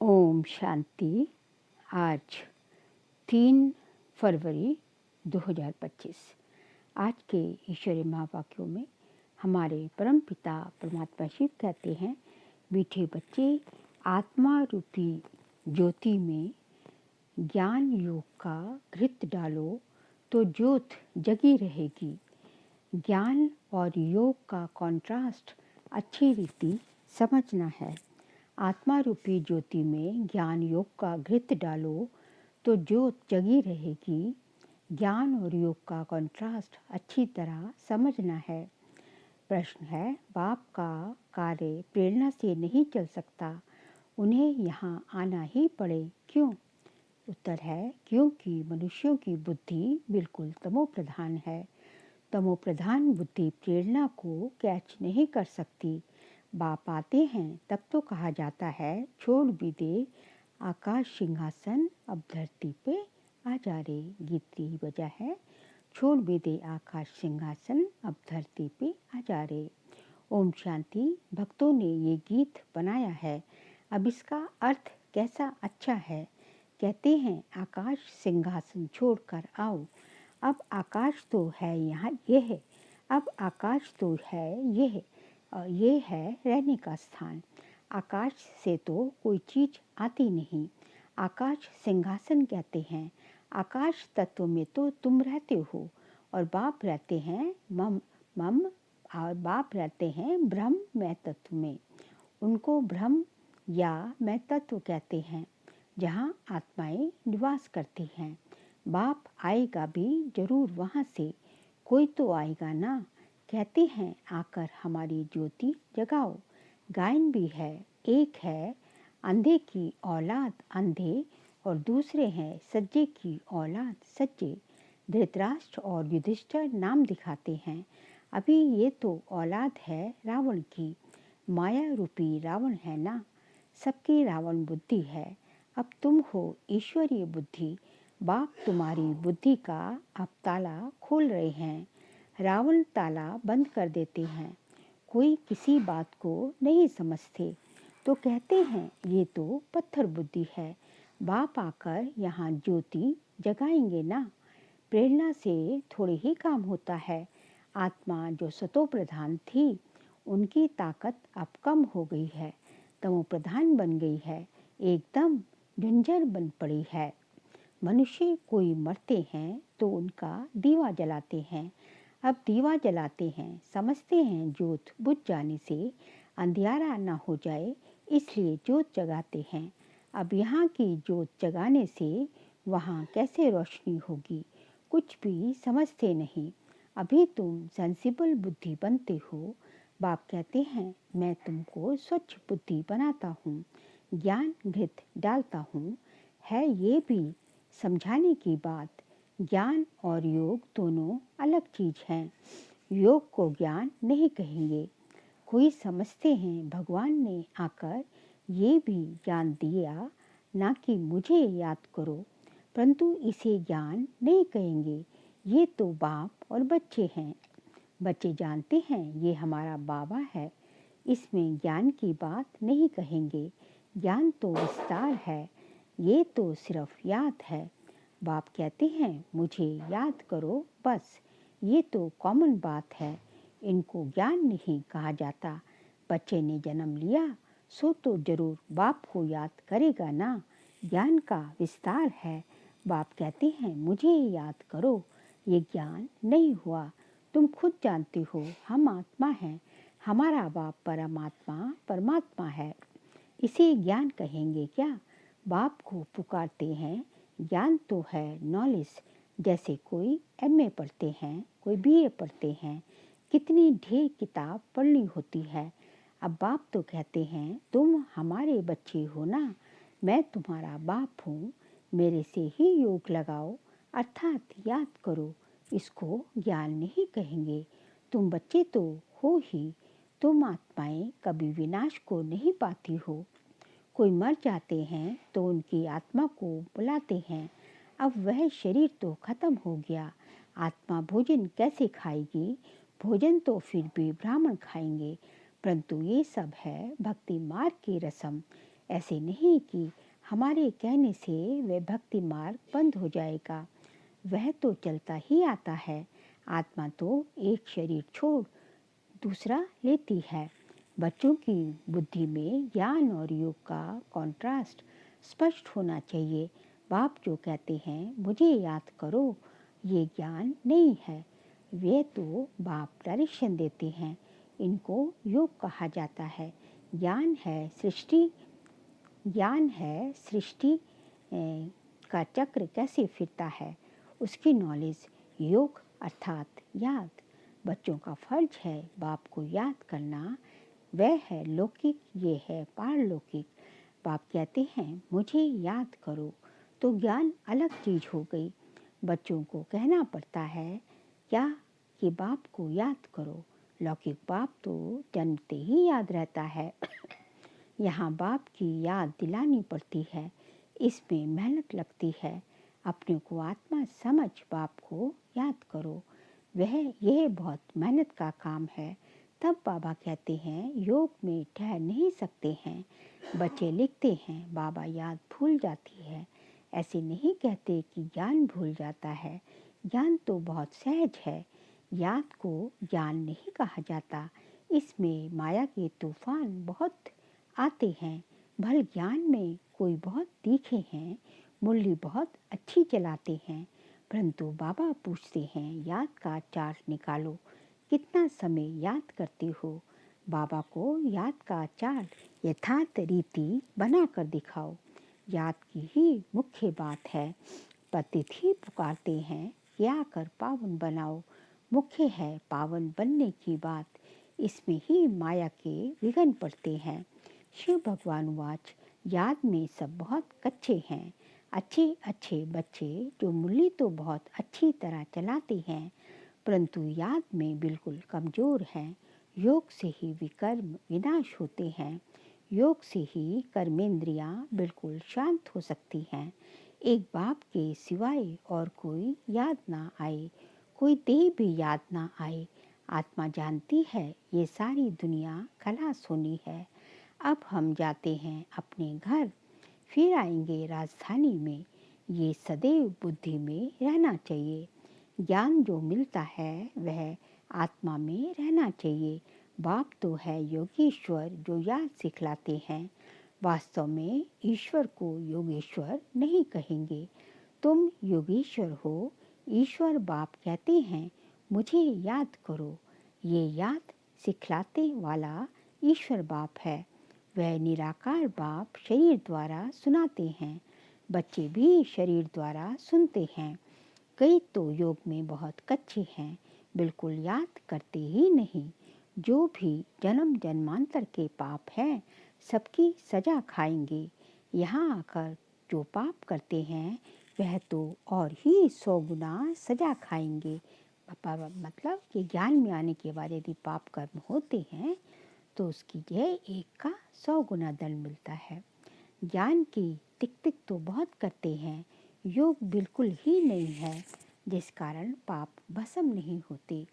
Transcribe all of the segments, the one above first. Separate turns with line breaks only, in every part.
ओम शांति। आज 3 फरवरी 2025। आज के ईश्वरीय महावाक्यों में हमारे परम पिता परमात्मा शिव कहते हैं, मीठे बच्चे, आत्मा रूपी ज्योति में ज्ञान योग का घृत डालो तो ज्योत जगी रहेगी। ज्ञान और योग का कॉन्ट्रास्ट अच्छी रीति समझना है। आत्मा रूपी ज्योति में ज्ञान योग का घृत डालो तो ज्योत जगी रहेगी। ज्ञान और योग का कॉन्ट्रास्ट अच्छी तरह समझना है। प्रश्न है, बाप का कार्य प्रेरणा से नहीं चल सकता, उन्हें यहाँ आना ही पड़े, क्यों? उत्तर है, क्योंकि मनुष्यों की बुद्धि बिल्कुल तमो प्रधान है। तमो प्रधान बुद्धि प्रेरणा को कैच नहीं कर सकती। बाप आते हैं तब तो कहा जाता है, छोड़ भी दे आकाश सिंहासन, अब धरती पे आ जा रे। गीत की ही वजह है, छोड़ भी दे आकाश सिंहासन, अब धरती पे आ जा रे। ओम शांति। भक्तों ने ये गीत बनाया है, अब इसका अर्थ कैसा अच्छा है। कहते हैं, आकाश सिंहासन छोड़कर आओ। अब आकाश तो है यहाँ, ये है। अब आकाश तो है, ये है। ये है रहने का स्थान। आकाश से तो कोई चीज आती नहीं। आकाश सिंहासन कहते हैं। आकाश तत्व में तो तुम रहते हो और बाप रहते हैं मम और बाप रहते हैं ब्रह्म मैं तत्व में। उनको ब्रह्म या मैं तत्व कहते हैं, जहाँ आत्माएं निवास करती हैं। बाप आएगा भी जरूर वहाँ से, कोई तो आएगा ना। कहते हैं, आकर हमारी ज्योति जगाओ। गायन भी है, एक है अंधे की औलाद अंधे और दूसरे हैं सज्जे की औलाद सज्जे। धृतराष्ट्र और युधिष्ठिर नाम दिखाते हैं। अभी ये तो औलाद है रावण की। माया रूपी रावण है ना, सबकी रावण बुद्धि है। अब तुम हो ईश्वरीय बुद्धि। बाप तुम्हारी बुद्धि का अब ताला खोल रहे हैं। रावण ताला बंद कर देते हैं। कोई किसी बात को नहीं समझते तो कहते हैं, ये तो पत्थर बुद्धि है। बाप आकर यहाँ ज्योति जगाएंगे ना। प्रेरणा से थोड़े ही काम होता है। आत्मा जो सतो प्रधान थी, उनकी ताकत अब कम हो गई है, तमो प्रधान बन गई है, एकदम झुंझर बन पड़ी है। मनुष्य कोई मरते हैं तो उनका दीवा जलाते हैं। अब दीवा जलाते हैं, समझते हैं ज्योत बुझ जाने से अंधियारा ना हो जाए, इसलिए ज्योत जगाते हैं। अब यहाँ की ज्योत जगाने से वहाँ कैसे रोशनी होगी, कुछ भी समझते नहीं। अभी तुम सेंसिबल बुद्धि बनते हो। बाप कहते हैं, मैं तुमको स्वच्छ बुद्धि बनाता हूँ, ज्ञान घृत डालता हूँ। है ये भी समझाने की बात, ज्ञान और योग दोनों अलग चीज हैं। योग को ज्ञान नहीं कहेंगे। कोई समझते हैं भगवान ने आकर ये भी ज्ञान दिया ना कि मुझे याद करो, परंतु इसे ज्ञान नहीं कहेंगे। ये तो बाप और बच्चे हैं। बच्चे जानते हैं ये हमारा बाबा है, इसमें ज्ञान की बात नहीं कहेंगे। ज्ञान तो विस्तार है, ये तो सिर्फ याद है। बाप कहते हैं, मुझे याद करो बस, ये तो कॉमन बात है, इनको ज्ञान नहीं कहा जाता। बच्चे ने जन्म लिया सो तो जरूर बाप को याद करेगा ना। ज्ञान का विस्तार है। बाप कहते हैं, मुझे याद करो, ये ज्ञान नहीं हुआ। तुम खुद जानते हो हम आत्मा हैं, हमारा बाप परमात्मा परमात्मा है, इसे ज्ञान कहेंगे क्या? बाप को पुकारते हैं। ज्ञान तो है नॉलेज, जैसे कोई एमए पढ़ते हैं, कोई बीए पढ़ते हैं, कितनी ढेर किताब पढ़नी होती है। अब बाप तो कहते हैं, तुम हमारे बच्चे हो ना, मैं तुम्हारा बाप हूँ, मेरे से ही योग लगाओ, अर्थात याद करो। इसको ज्ञान नहीं कहेंगे। तुम बच्चे तो हो ही, तुम आत्माएं कभी विनाश को नहीं पाती हो। कोई मर जाते हैं तो उनकी आत्मा को बुलाते हैं। अब वह शरीर तो खत्म हो गया, आत्मा भोजन कैसे खाएगी? भोजन तो फिर भी ब्राह्मण खाएंगे, परंतु ये सब है भक्ति मार्ग की रस्म। ऐसे नहीं कि हमारे कहने से वह भक्ति मार्ग बंद हो जाएगा। वह तो चलता ही आता है। आत्मा तो एक शरीर छोड़ दूसरा लेती है। बच्चों की बुद्धि में ज्ञान और योग का कॉन्ट्रास्ट स्पष्ट होना चाहिए। बाप जो कहते हैं मुझे याद करो, ये ज्ञान नहीं है। वे तो बाप डायरेक्शन देते हैं। इनको योग कहा जाता है। ज्ञान है सृष्टि का चक्र कैसे फिरता है, उसकी नॉलेज योग अर्थात याद। बच्चों का फर्ज है बाप को याद करना। वह है लौकिक, ये है पारलौकिक। बाप कहते हैं मुझे याद करो, तो ज्ञान अलग चीज हो गई। बच्चों को कहना पड़ता है क्या कि बाप को याद करो। लौकिक बाप तो जन्मते ही याद रहता है। यहाँ बाप की याद दिलानी पड़ती है। इसमें मेहनत लगती है। अपने को आत्मा समझ बाप को याद करो। यह बहुत मेहनत का काम है। तब बाबा कहते हैं योग में ठहर नहीं सकते हैं। बच्चे लिखते हैं बाबा याद भूल जाती है। ऐसे नहीं कहते कि ज्ञान भूल जाता है। ज्ञान तो बहुत सहज है। याद को ज्ञान नहीं कहा जाता। इसमें माया के तूफान बहुत आते हैं। भल ज्ञान में कोई बहुत तीखे हैं, मुरली बहुत अच्छी चलाते हैं, परंतु बाबा पूछते हैं याद का चार्ट निकालो, कितना समय याद करते हो। बाबा को याद का चार्ट यथार्थ रीति बना कर दिखाओ। याद की ही मुख्य बात है। पतित ही पुकारते हैं कि आकर पावन बनाओ। मुख्य है पावन बनने की बात। इसमें ही माया के विघ्न पड़ते हैं। शिव भगवान वाच याद में सब बहुत कच्चे हैं। अच्छे अच्छे बच्चे जो मुरली तो बहुत अच्छी तरह चलाते हैं, परंतु याद में बिल्कुल कमज़ोर हैं। योग से ही विकर्म विनाश होते हैं। योग से ही कर्मेंद्रियां बिल्कुल शांत हो सकती हैं। एक बाप के सिवाय और कोई याद ना आए, कोई देह भी याद ना आए। आत्मा जानती है ये सारी दुनिया खलास होनी है। अब हम जाते हैं अपने घर, फिर आएंगे राजधानी में। ये सदैव बुद्धि में रहना चाहिए। ज्ञान जो मिलता है वह आत्मा में रहना चाहिए। बाप तो है योगेश्वर जो याद सिखलाते हैं। वास्तव में ईश्वर को योगेश्वर नहीं कहेंगे। तुम योगेश्वर हो। ईश्वर बाप कहते हैं मुझे याद करो। ये याद सिखलाते वाला ईश्वर बाप है। वह निराकार बाप शरीर द्वारा सुनाते हैं। बच्चे भी शरीर द्वारा सुनते हैं। कई तो योग में बहुत कच्चे हैं, बिल्कुल याद करते ही नहीं। जो भी जन्म जन्मांतर के पाप हैं सबकी सजा खाएंगे। यहाँ आकर जो पाप करते हैं वह तो और ही 100 गुना सजा खाएंगे। मतलब कि ज्ञान में आने के बाद यदि पाप कर्म होते हैं तो उसकी जय 1 का 100 गुना दंड मिलता है। ज्ञान की टिक टिक तो बहुत करते हैं, योग बिल्कुल ही नहीं है, जिस कारण पाप भस्म नहीं होते,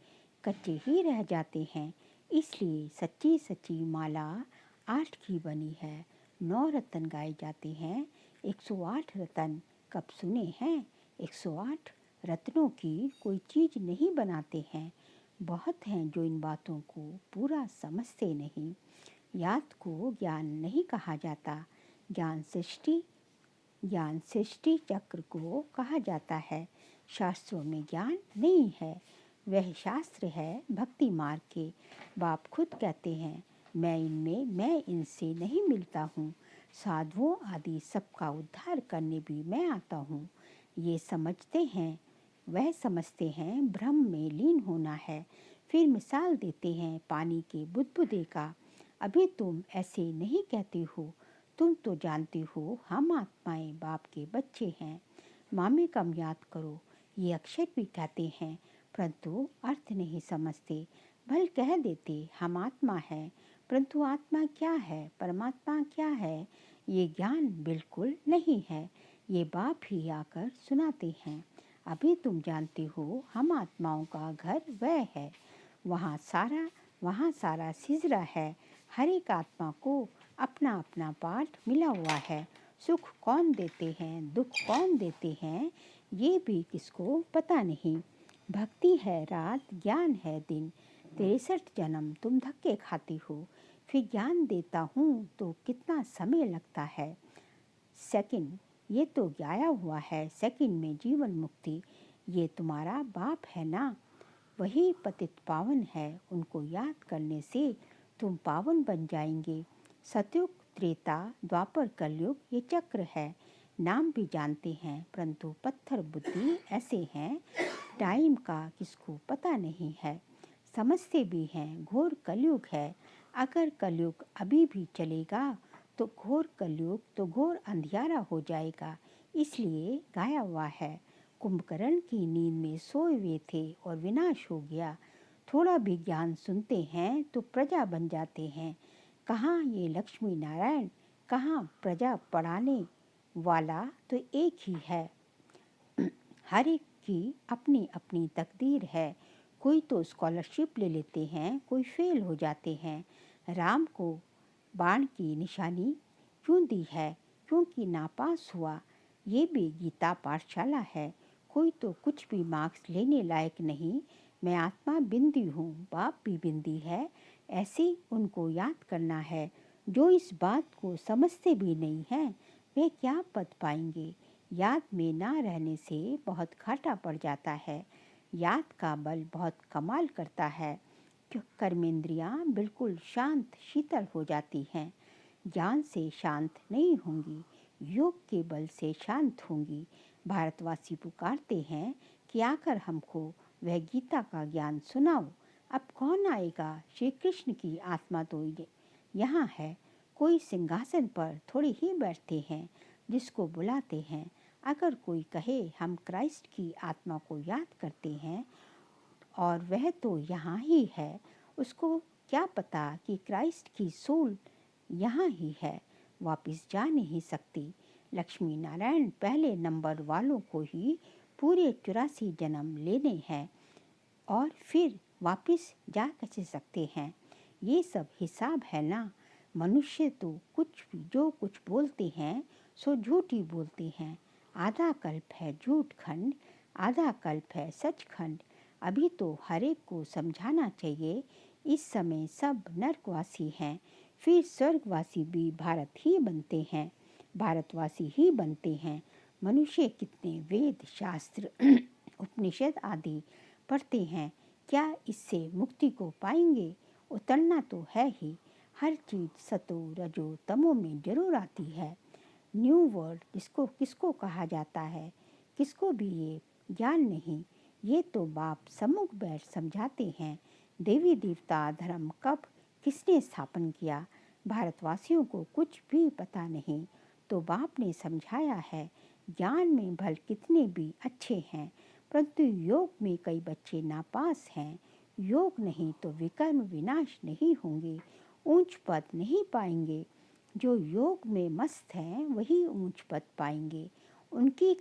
कच्चे ही रह जाते हैं। इसलिए सच्ची सच्ची माला 8 की बनी है। 9 रतन गाए जाते हैं। 108 रतन कब सुने हैं? 108 रत्नों की कोई चीज़ नहीं बनाते हैं। बहुत हैं जो इन बातों को पूरा समझते नहीं। याद को ज्ञान नहीं कहा जाता। ज्ञान सृष्टि चक्र को कहा जाता है। शास्त्रों में ज्ञान नहीं है, वह शास्त्र है भक्ति मार्ग के। बाप खुद कहते हैं मैं इनसे नहीं मिलता हूँ। साधुओं आदि सबका उद्धार करने भी मैं आता हूँ। ये वह समझते हैं ब्रह्म में लीन होना है। फिर मिसाल देते हैं पानी के बुदबुदे का। अभी तुम ऐसे नहीं कहते हो। तुम तो जानते हो हम आत्माएं बाप के बच्चे हैं। मामे कम याद करो, ये अक्षर भी कहते हैं, परंतु अर्थ नहीं समझते। भल कह देते हम आत्मा है, परंतु आत्मा क्या है, परमात्मा क्या है, ये ज्ञान बिल्कुल नहीं है। ये बाप ही आकर सुनाते हैं। अभी तुम जानते हो हम आत्माओं का घर वह है। वहाँ सारा सिजरा है। हर एक आत्मा को अपना अपना पाठ मिला हुआ है। सुख कौन देते हैं, दुख कौन देते हैं, ये भी किसको पता नहीं। भक्ति है रात, ज्ञान है दिन, 63 जन्म तुम धक्के खाती हो, फिर ज्ञान देता हूँ तो कितना समय लगता है। सेकंड, ये तो गाया हुआ है, सेकंड में जीवन मुक्ति, ये तुम्हारा बाप है ना, वही पतित पावन है, उनको याद करने से तुम पावन बन जाएंगे। सतयुग, त्रेता, द्वापर, कलयुग ये चक्र है, नाम भी जानते हैं परंतु पत्थर बुद्धि ऐसे हैं, टाइम का किसको पता नहीं है। समझते भी हैं घोर कलयुग है, अगर कलयुग अभी भी चलेगा तो घोर कलयुग तो घोर अंधियारा हो जाएगा, इसलिए गाया हुआ है। कुंभकर्ण की नींद में सोए हुए थे और विनाश हो गया। थोड़ा भी ज्ञान सुनते हैं तो प्रजा बन जाते हैं। कहाँ ये लक्ष्मी नारायण, कहाँ प्रजा पढ़ाने वाला, तो एक ही है। हर एक की अपनी अपनी तकदीर है, कोई तो स्कॉलरशिप ले लेते हैं, कोई फेल हो जाते हैं। राम को बाण की निशानी क्यों दी है, क्योंकि नापास हुआ। ये भी गीता पाठशाला है, कोई तो कुछ भी मार्क्स लेने लायक नहीं। मैं आत्मा बिंदी हूँ, बाप भी बिंदी है, ऐसे उनको याद करना है। जो इस बात को समझते भी नहीं हैं, वे क्या पद पाएंगे। याद में ना रहने से बहुत घाटा पड़ जाता है। याद का बल बहुत कमाल करता है। कर्मेंद्रियां बिल्कुल शांत शीतल हो जाती हैं। ज्ञान से शांत नहीं होंगी, योग के बल से शांत होंगी। भारतवासी पुकारते हैं कि आकर हमको वह गीता का ज्ञान सुनाओ। अब कौन आएगा, श्री कृष्ण की आत्मा तो यहाँ है। कोई सिंहासन पर थोड़ी ही बैठते हैं, जिसको बुलाते हैं। अगर कोई कहे हम क्राइस्ट की आत्मा को याद करते हैं और वह तो यहाँ ही है, उसको क्या पता कि क्राइस्ट की सोल यहाँ ही है, वापस जा नहीं सकती। लक्ष्मी नारायण पहले नंबर वालों को ही पूरे 84 जन्म लेने हैं और फिर वापस जा कैसे सकते हैं। ये सब हिसाब है ना। मनुष्य तो कुछ भी जो कुछ बोलते हैं सो झूठ ही बोलते हैं। आधा कल्प है झूठ खंड, आधा कल्प है सच खंड। अभी तो हर एक को समझाना चाहिए। इस समय सब नरकवासी हैं, फिर स्वर्गवासी भी भारत ही बनते हैं, भारतवासी ही बनते हैं। मनुष्य कितने वेद शास्त्र उपनिषद आदि पढ़ते हैं, क्या इससे मुक्ति को पाएंगे। उतरना तो है ही। हर चीज सतो रजो तमो में जरूर आती है। न्यू वर्ल्ड जिसको किसको कहा जाता है, किसको भी ये ज्ञान नहीं। ये तो बाप सम्मुख बैठ समझाते हैं। देवी देवता धर्म कब किसने स्थापन किया, भारतवासियों को कुछ भी पता नहीं, तो बाप ने समझाया है। ज्ञान में भल कितने भी अच्छे हैं, परंतु योग में कई बच्चे नापास हैं। योग नहीं तो विकर्म विनाश नहीं होंगे, ऊंच पद नहीं पाएंगे। जो योग में मस्त हैं वही ऊंच पद पाएंगे। उनकी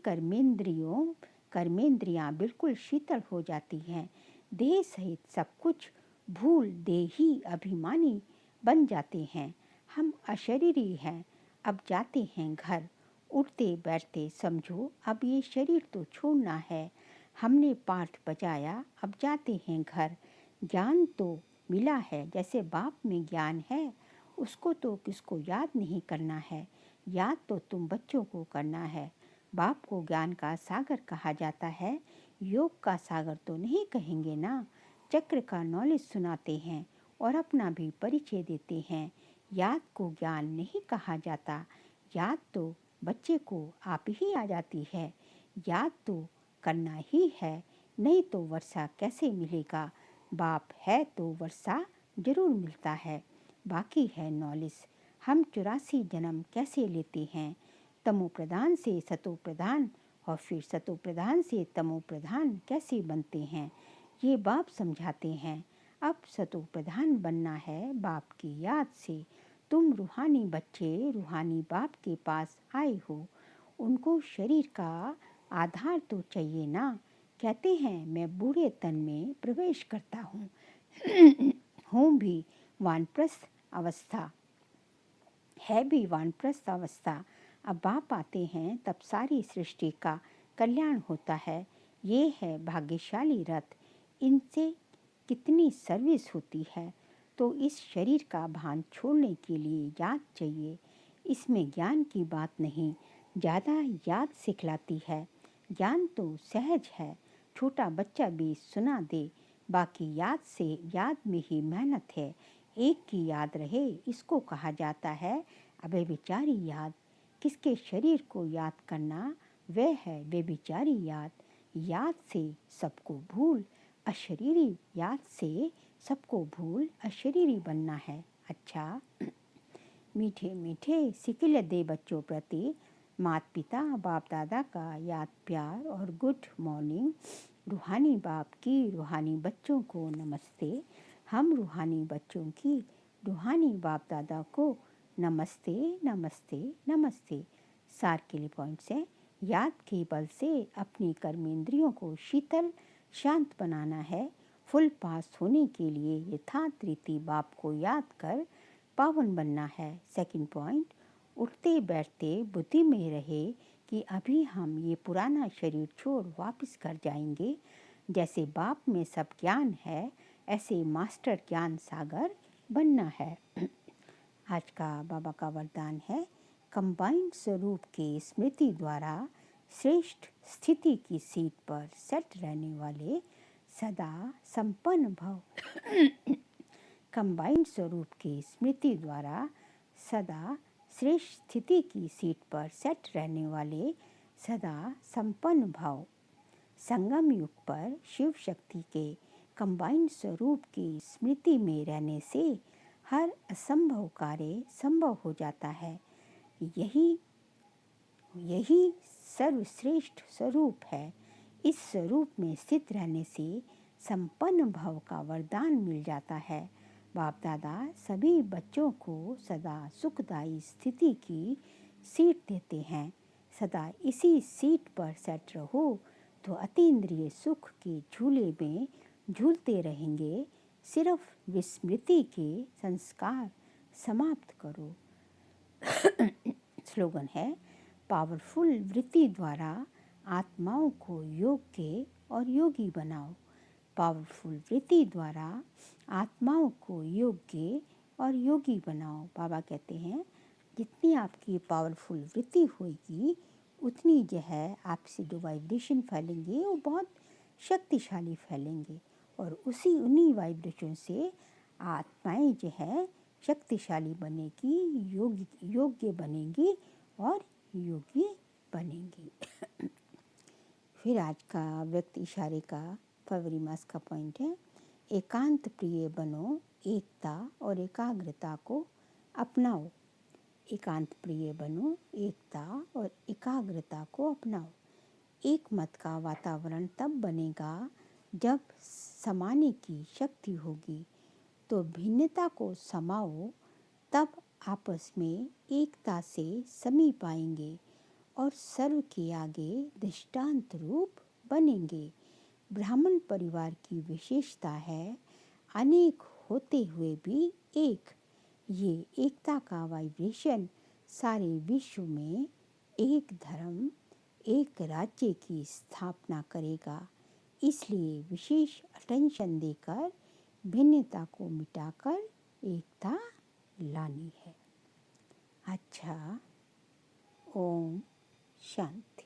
कर्मेंद्रियां बिल्कुल शीतल हो जाती हैं। देह सहित सब कुछ भूल देही अभिमानी बन जाते हैं। हम अशरीरी हैं, अब जाते हैं घर। उठते बैठते समझो अब ये शरीर तो छोड़ना है। हमने पाठ बजाया, अब जाते हैं घर। ज्ञान तो मिला है, जैसे बाप में ज्ञान है, उसको तो किसको याद नहीं करना है। याद तो तुम बच्चों को करना है। बाप को ज्ञान का सागर कहा जाता है, योग का सागर तो नहीं कहेंगे ना। चक्र का नॉलेज सुनाते हैं और अपना भी परिचय देते हैं। याद को ज्ञान नहीं कहा जाता। याद तो बच्चे को आप ही आ जाती है। याद तो करना ही है, नहीं तो वर्षा कैसे मिलेगा। बाप है तो वर्षा जरूर मिलता है। बाकी है नॉलेज, हम 84 जन्म कैसे लेते हैं। तमो प्रधान से सतो प्रधान और फिर सतो प्रधान से तमो प्रधान कैसे बनते हैं, ये बाप समझाते हैं। अब सतो प्रधान बनना है बाप की याद से। तुम रूहानी बच्चे रूहानी बाप के पास आए हो, उनको शरीर का आधार तो चाहिए ना। कहते हैं मैं बूढ़े तन में प्रवेश करता हूँ हूँ भी वानप्रस्थ अवस्था। है भी वानप्रस्थ अवस्था। अब बाप आते हैं तब सारी सृष्टि का कल्याण होता है। ये है भाग्यशाली रथ, इनसे कितनी सर्विस होती है। तो इस शरीर का भान छोड़ने के लिए याद चाहिए। इसमें ज्ञान की बात नहीं, ज़्यादा याद सिखलाती है। ज्ञान तो सहज है, छोटा बच्चा भी सुना दे। बाकी याद में ही मेहनत है। एक की याद रहे इसको कहा जाता है अव्यभिचारी याद। किसके शरीर को याद करना, वह है व्यभिचारी याद। याद से सबको भूल, अशरीरी याद से सबको भूल अशरीरी बनना है। अच्छा, मीठे मीठे सिकिल दे बच्चों प्रति माता पिता बाप दादा का याद प्यार और गुड मॉर्निंग। रूहानी बाप की रूहानी बच्चों को नमस्ते। हम रूहानी बच्चों की रूहानी बाप दादा को नमस्ते नमस्ते नमस्ते। सार के लिए पॉइंट्स है। याद के बल से अपनी कर्मेंद्रियों को शीतल शांत बनाना है। फुल पास होने के लिए यथार्थ रीति बाप को याद कर पावन बनना है। सेकंड पॉइंट, उठते बैठते बुद्धि में रहे कि अभी हम ये पुराना शरीर छोड़ वापस कर जाएंगे। जैसे बाप में सब ज्ञान है, ऐसे मास्टर ज्ञान सागर बनना है। आज का बाबा का वरदान है, कंबाइंड स्वरूप के स्मृति द्वारा श्रेष्ठ स्थिति की सीट पर सेट रहने वाले सदा संपन्न भव। कंबाइंड स्वरूप के स्मृति द्वारा सदा श्रेष्ठ स्थिति की सीट पर सेट रहने वाले सदा संपन्न भाव। संगम युग पर शिव शक्ति के कंबाइंड स्वरूप की स्मृति में रहने से हर असंभव कार्य संभव हो जाता है। यही सर्वश्रेष्ठ स्वरूप है। इस स्वरूप में स्थित रहने से संपन्न भाव का वरदान मिल जाता है। बाप दादा सभी बच्चों को सदा सुखदायी स्थिति की सीट देते हैं। सदा इसी सीट पर सेट रहो तो अतीन्द्रिय सुख के झूले में झूलते रहेंगे। सिर्फ विस्मृति के संस्कार समाप्त करो। स्लोगन है, पावरफुल वृत्ति द्वारा आत्माओं को योग्य और योगी बनाओ। पावरफुल वृत्ति द्वारा आत्माओं को योग्य और योगी बनाओ। बाबा कहते हैं, जितनी आपकी पावरफुल वृत्ति होगी उतनी जो है आपसे जो वाइब्रेशन फैलेंगे वो बहुत शक्तिशाली फैलेंगे, और उन्हीं वाइब्रेशन से आत्माएं जो है शक्तिशाली बनेगी, योग्य बनेंगी और योगी बनेंगी। फिर आज का व्यक्ति इशारे का फरवरी मास का पॉइंट है, एकांत प्रिय बनो, एकता और एकाग्रता को अपनाओ। एकांत प्रिय बनो, एकता और एकाग्रता को अपनाओ। एक मत का वातावरण तब बनेगा जब समाने की शक्ति होगी। तो भिन्नता को समाओ, तब आपस में एकता से समीप आएंगे और सर्व के आगे दृष्टांत रूप बनेंगे। ब्राह्मण परिवार की विशेषता है अनेक होते हुए भी एक। ये एकता का वाइब्रेशन सारे विश्व में एक धर्म, एक राज्य की स्थापना करेगा। इसलिए विशेष अटेंशन देकर भिन्नता को मिटाकर एकता लानी है। अच्छा, ओम शांति।